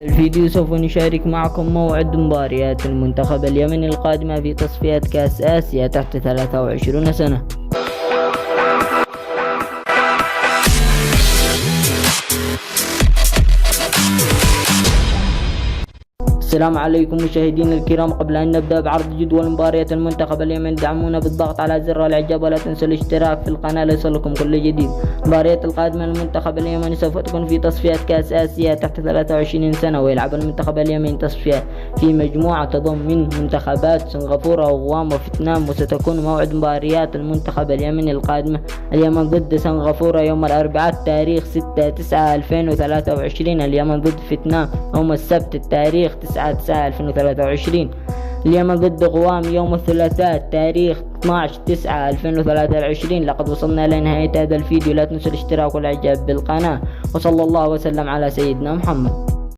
الفيديو سوف نشارك معكم موعد مباريات المنتخب اليمني القادمة في تصفيات كأس آسيا تحت 23 سنة. السلام عليكم مشاهدينا الكرام. قبل أن نبدأ بعرض جدول مباريات المنتخب اليمني دعمونا بالضغط على زر الإعجاب ولا تنسوا الاشتراك في القناة ليصلكم كل جديد. المباريات القادمة للمنتخب اليمني سوف تكون في تصفيات كأس آسيا تحت 23 سنة، ويلعب المنتخب اليمني تصفيات في مجموعة تضم من منتخبات سنغافورة وغوام وفيتنام، وستكون موعد مباريات المنتخب اليمني القادمة اليمن ضد سنغافورة يوم الأربعاء تاريخ 6/9/2023، اليمن ضد فيتنام يوم السبت التاريخ 9/9/2023، اليمن ضد غوام يوم الثلاثاء تاريخ 12/9/2023. لقد وصلنا لنهاية هذا الفيديو، لا تنسوا الاشتراك والاعجاب بالقناة، وصلى الله وسلم على سيدنا محمد.